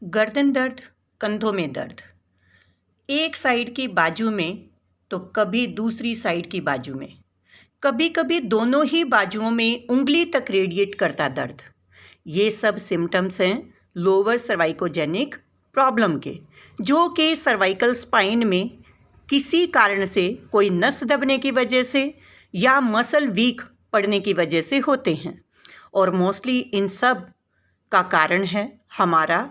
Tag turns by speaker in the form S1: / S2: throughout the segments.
S1: गर्दन दर्द, कंधों में दर्द, एक साइड की बाजू में तो कभी दूसरी साइड की बाजू में, कभी कभी दोनों ही बाजुओं में उंगली तक रेडिएट करता दर्द। ये सब सिम्टम्स हैं लोअर सर्वाइकोजेनिक प्रॉब्लम के, जो कि सर्वाइकल स्पाइन में किसी कारण से, कोई नस दबने की वजह से या मसल वीक पड़ने की वजह से होते हैं। और मोस्टली इन सब का कारण है हमारा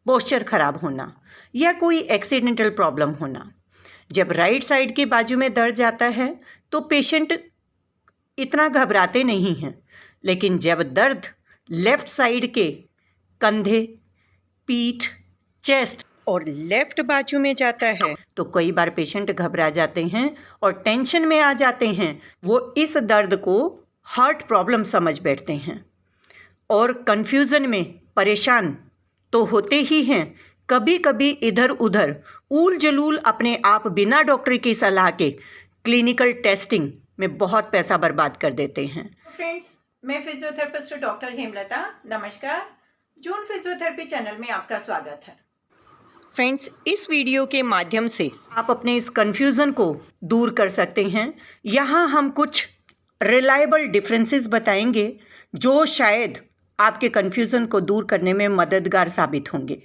S1: पोस्चर खराब होना या कोई एक्सीडेंटल प्रॉब्लम होना। जब राइट साइड के बाजू में दर्द जाता है तो पेशेंट इतना घबराते नहीं हैं, लेकिन जब दर्द लेफ्ट साइड के कंधे, पीठ, चेस्ट और लेफ्ट बाजू में जाता है तो कई बार पेशेंट घबरा जाते हैं और टेंशन में आ जाते हैं। वो इस दर्द को हार्ट प्रॉब्लम समझ बैठते हैं और कंफ्यूजन में परेशान तो होते ही हैं। कभी कभी इधर उधर ऊल जलूल अपने आप बिना डॉक्टर की सलाह के क्लिनिकल टेस्टिंग में बहुत पैसा बर्बाद कर देते हैं।
S2: फ्रेंड्स, मैं फिजियोथेरेपिस्ट डॉक्टर हेमलता। नमस्कार। जून फिजियोथेरेपी चैनल में आपका स्वागत है।
S1: फ्रेंड्स, इस वीडियो के माध्यम से आप अपने इस कन्फ्यूज़न को दूर कर सकते हैं। यहाँ हम कुछ रिलायबल डिफरेंसेस बताएंगे जो शायद आपके कन्फ्यूज़न को दूर करने में मददगार साबित होंगे।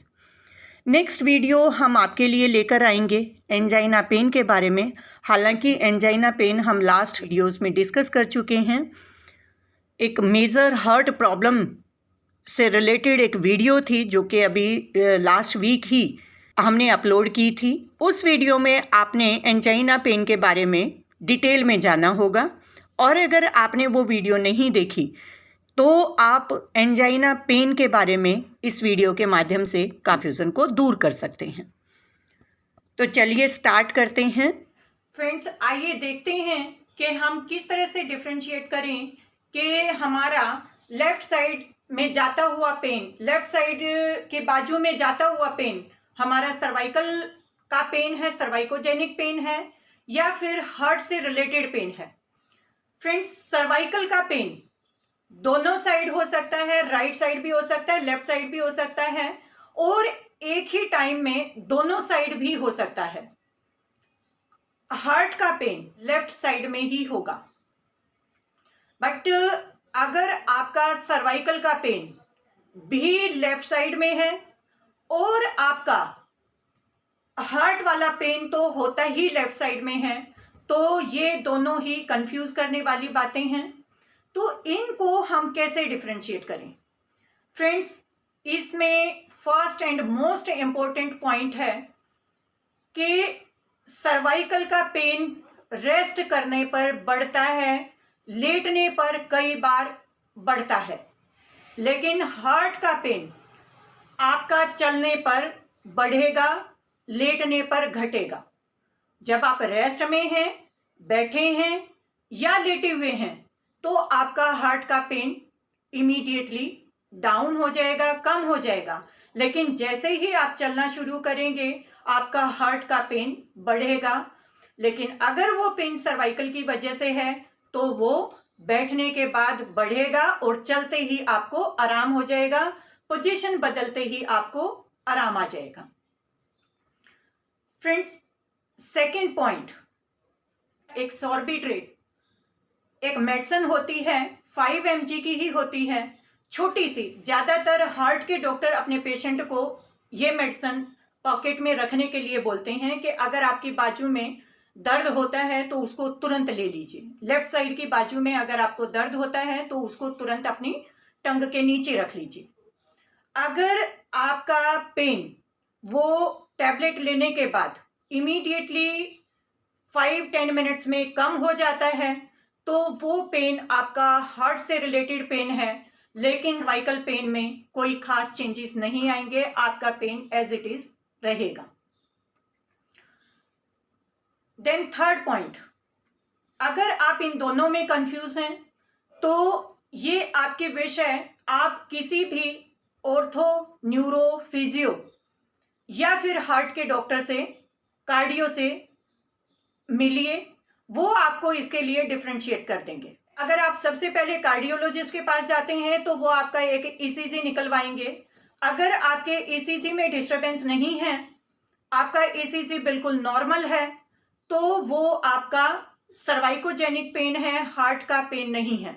S1: नेक्स्ट वीडियो हम आपके लिए लेकर आएंगे एंजाइना पेन के बारे में। हालांकि एंजाइना पेन हम लास्ट वीडियोस में डिस्कस कर चुके हैं। एक मेजर हार्ट प्रॉब्लम से रिलेटेड एक वीडियो थी जो कि अभी लास्ट वीक ही हमने अपलोड की थी। उस वीडियो में आपने एंजाइना पेन के बारे में डिटेल में जाना होगा, और अगर आपने वो वीडियो नहीं देखी तो आप एंजाइना पेन के बारे में इस वीडियो के माध्यम से कन्फ्यूज़न को दूर कर सकते हैं। तो चलिए स्टार्ट करते हैं।
S2: फ्रेंड्स, आइए देखते हैं कि हम किस तरह से डिफरेंशिएट करें कि हमारा लेफ्ट साइड में जाता हुआ पेन, लेफ्ट साइड के बाजू में जाता हुआ पेन हमारा सर्वाइकल का पेन है, सर्वाइकोजेनिक पेन है, या फिर हार्ट से रिलेटेड पेन है। फ्रेंड्स, सर्वाइकल का पेन दोनों साइड हो सकता है, राइट साइड भी हो सकता है, लेफ्ट साइड भी हो सकता है, और एक ही टाइम में दोनों साइड भी हो सकता है। हार्ट का पेन लेफ्ट साइड में ही होगा, बट अगर आपका सर्वाइकल का पेन भी लेफ्ट साइड में है और आपका हार्ट वाला पेन तो होता ही लेफ्ट साइड में है, तो ये दोनों ही कंफ्यूज करने वाली बातें हैं। तो इनको हम कैसे डिफरेंशिएट करें? फ्रेंड्स, इसमें first and most important point है कि सर्वाइकल का पेन रेस्ट करने पर बढ़ता है, लेटने पर कई बार बढ़ता है, लेकिन हार्ट का पेन आपका चलने पर बढ़ेगा, लेटने पर घटेगा। जब आप रेस्ट में हैं, बैठे हैं या लेटे हुए हैं, तो आपका हार्ट का पेन इमीडिएटली डाउन हो जाएगा, कम हो जाएगा। लेकिन जैसे ही आप चलना शुरू करेंगे, आपका हार्ट का पेन बढ़ेगा। लेकिन अगर वो पेन सर्वाइकल की वजह से है तो वो बैठने के बाद बढ़ेगा और चलते ही आपको आराम हो जाएगा, पोजीशन बदलते ही आपको आराम आ जाएगा। फ्रेंड्स, सेकेंड पॉइंट, एक सॉर्बिट्रेट एक मेडिसिन होती है, 5 mg की ही होती है, छोटी सी। ज़्यादातर हार्ट के डॉक्टर अपने पेशेंट को ये मेडिसिन पॉकेट में रखने के लिए बोलते हैं कि अगर आपकी बाजू में दर्द होता है तो उसको तुरंत ले लीजिए। लेफ्ट साइड की बाजू में अगर आपको दर्द होता है तो उसको तुरंत अपनी टंग के नीचे रख लीजिए। अगर आपका पेन वो टैबलेट लेने के बाद इमीडिएटली 5-10 मिनट्स में कम हो जाता है, तो वो पेन आपका हार्ट से रिलेटेड पेन है, लेकिन सर्वाइकल पेन में कोई खास चेंजेस नहीं आएंगे, आपका पेन एज इट इज रहेगा। देन थर्ड पॉइंट, अगर आप इन दोनों में कंफ्यूज हैं तो ये आपकी विश है, आप किसी भी ऑर्थो, न्यूरो, फिजियो या फिर हार्ट के डॉक्टर से, कार्डियो से मिलिए, वो आपको इसके लिए डिफरेंशिएट कर देंगे। अगर आप सबसे पहले कार्डियोलॉजिस्ट के पास जाते हैं तो वो आपका एक ईसीजी निकलवाएंगे, अगर आपके ईसीजी में डिस्टरबेंस नहीं है, आपका ईसीजी बिल्कुल नॉर्मल है, तो वो आपका सर्वाइकोजेनिक पेन है, हार्ट का पेन नहीं है।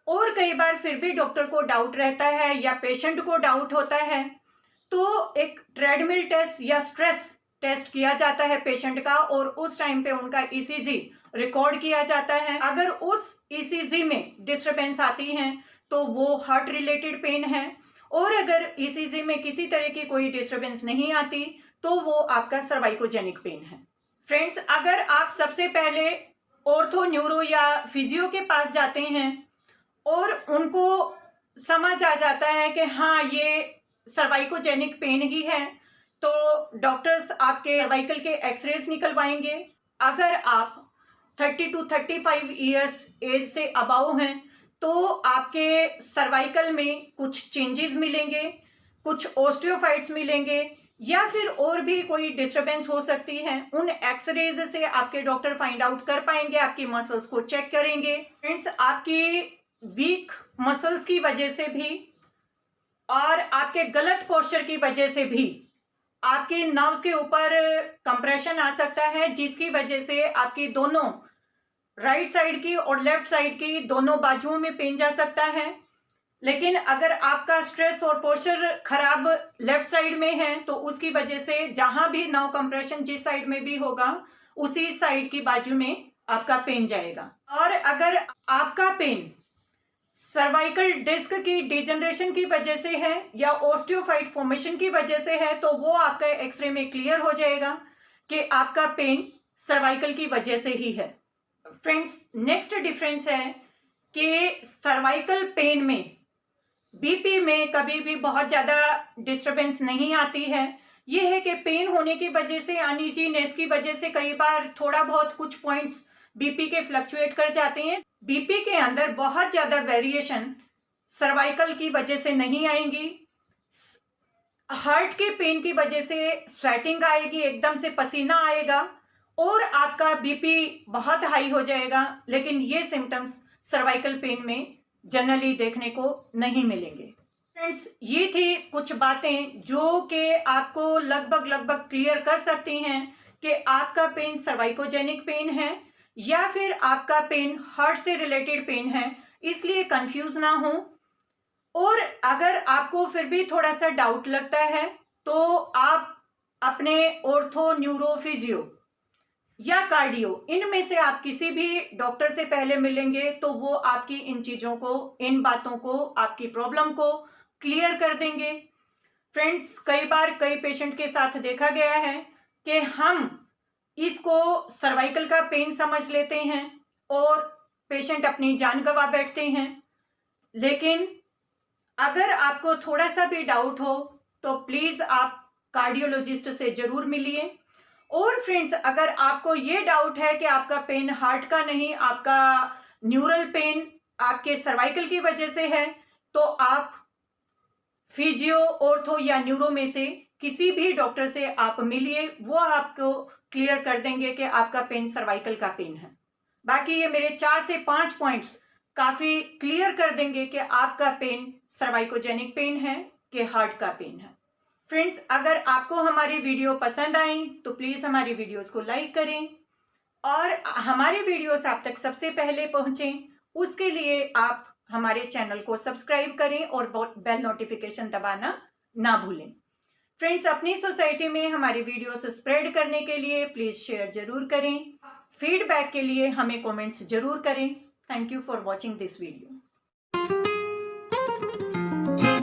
S2: और कई बार फिर भी डॉक्टर को डाउट रहता है या पेशेंट को डाउट होता है, तो एक ट्रेडमिल टेस्ट या स्ट्रेस टेस्ट किया जाता है पेशेंट का, और उस टाइम पे उनका ईसीजी रिकॉर्ड किया जाता है। अगर उस ईसीजी में डिस्टरबेंस आती है तो वो हार्ट रिलेटेड पेन है, और अगर ईसीजी में किसी तरह की कोई डिस्टरबेंस नहीं आती तो वो आपका सर्वाइकोजेनिक पेन है। फ्रेंड्स, अगर आप सबसे पहले ऑर्थो, न्यूरो या फिजियो के पास जाते हैं और उनको समझ आ जाता है कि हाँ ये सर्वाइकोजेनिक पेन ही है, तो डॉक्टर्स आपके सर्वाइकल के एक्सरेज निकलवाएंगे। अगर आप 30 to 35 ईयर्स एज से अबाउ हैं तो आपके सर्वाइकल में कुछ चेंजेस मिलेंगे, कुछ ऑस्टियोफाइट्स मिलेंगे, या फिर और भी कोई डिस्टरबेंस हो सकती है। उन एक्सरेज से आपके डॉक्टर फाइंड आउट कर पाएंगे, आपकी मसल्स को चेक करेंगे। फ्रेंड्स, आपकी वीक मसल्स की वजह से भी और आपके गलत पोस्चर की वजह से भी आपके नर्व्स के ऊपर कंप्रेशन आ सकता है, जिसकी वजह से आपकी दोनों राइट साइड की और लेफ्ट साइड की दोनों बाजुओं में पेन जा सकता है। लेकिन अगर आपका स्ट्रेस और पोस्चर खराब लेफ्ट साइड में है तो उसकी वजह से जहां भी नर्व कंप्रेशन जिस साइड में भी होगा उसी साइड की बाजू में आपका पेन जाएगा। और अगर आपका पेन सर्वाइकल डिस्क की डिजनरेशन की वजह से है या ऑस्टियोफाइट फॉर्मेशन की वजह से है, तो वो आपका एक्सरे में क्लियर हो जाएगा कि आपका पेन सर्वाइकल की वजह से ही है। फ्रेंड्स, नेक्स्ट डिफरेंस है कि सर्वाइकल पेन में बीपी में कभी भी बहुत ज़्यादा डिस्टरबेंस नहीं आती है। ये है कि पेन होने की वजह से, अनइजीनेस की वजह से कई बार थोड़ा बहुत कुछ पॉइंट्स बीपी के फ्लक्चुएट कर जाते हैं। बीपी के अंदर बहुत ज़्यादा वेरिएशन सर्वाइकल की वजह से नहीं आएंगी। हार्ट के पेन की वजह से स्वेटिंग आएगी, एकदम से पसीना आएगा और आपका बीपी बहुत हाई हो जाएगा, लेकिन ये सिम्टम्स सर्वाइकल पेन में जनरली देखने को नहीं मिलेंगे। फ्रेंड्स, ये थी कुछ बातें जो कि आपको लगभग क्लियर कर सकती हैं कि आपका पेन सर्वाइकोजेनिक पेन है या फिर आपका पेन हार्ट से रिलेटेड पेन है, इसलिए कंफ्यूज ना हो। और अगर आपको फिर भी थोड़ा सा डाउट लगता है तो आप अपने ऑर्थो, न्यूरो, फिजियो या कार्डियो, इनमें से आप किसी भी डॉक्टर से पहले मिलेंगे तो वो आपकी इन चीज़ों को, इन बातों को, आपकी प्रॉब्लम को क्लियर कर देंगे। फ्रेंड्स, कई बार कई पेशेंट के साथ देखा गया है कि हम इसको सर्वाइकल का पेन समझ लेते हैं और पेशेंट अपनी जान गंवा बैठते हैं। लेकिन अगर आपको थोड़ा सा भी डाउट हो तो प्लीज़ आप कार्डियोलॉजिस्ट से ज़रूर मिलिए। और फ्रेंड्स, अगर आपको ये डाउट है कि आपका पेन हार्ट का नहीं, आपका न्यूरल पेन आपके सर्वाइकल की वजह से है, तो आप फिजियो, ऑर्थो या न्यूरो में से किसी भी डॉक्टर से आप मिलिए, वो आपको क्लियर कर देंगे कि आपका पेन सर्वाइकल का पेन है। बाकी ये मेरे 4 से 5 पॉइंट्स काफ़ी क्लियर कर देंगे कि आपका पेन सर्वाइकोजेनिक पेन है कि हार्ट का पेन है। फ्रेंड्स, अगर आपको हमारी वीडियो पसंद आई तो प्लीज़ हमारी वीडियोस को लाइक करें और हमारी वीडियोस आप तक सबसे पहले पहुंचें, उसके लिए आप हमारे चैनल को सब्सक्राइब करें और बेल नोटिफिकेशन दबाना ना भूलें। फ्रेंड्स, अपनी सोसाइटी में हमारी वीडियोस स्प्रेड करने के लिए प्लीज़ शेयर ज़रूर करें। फीडबैक के लिए हमें कमेंट्स ज़रूर करें। Thank you for watching this video.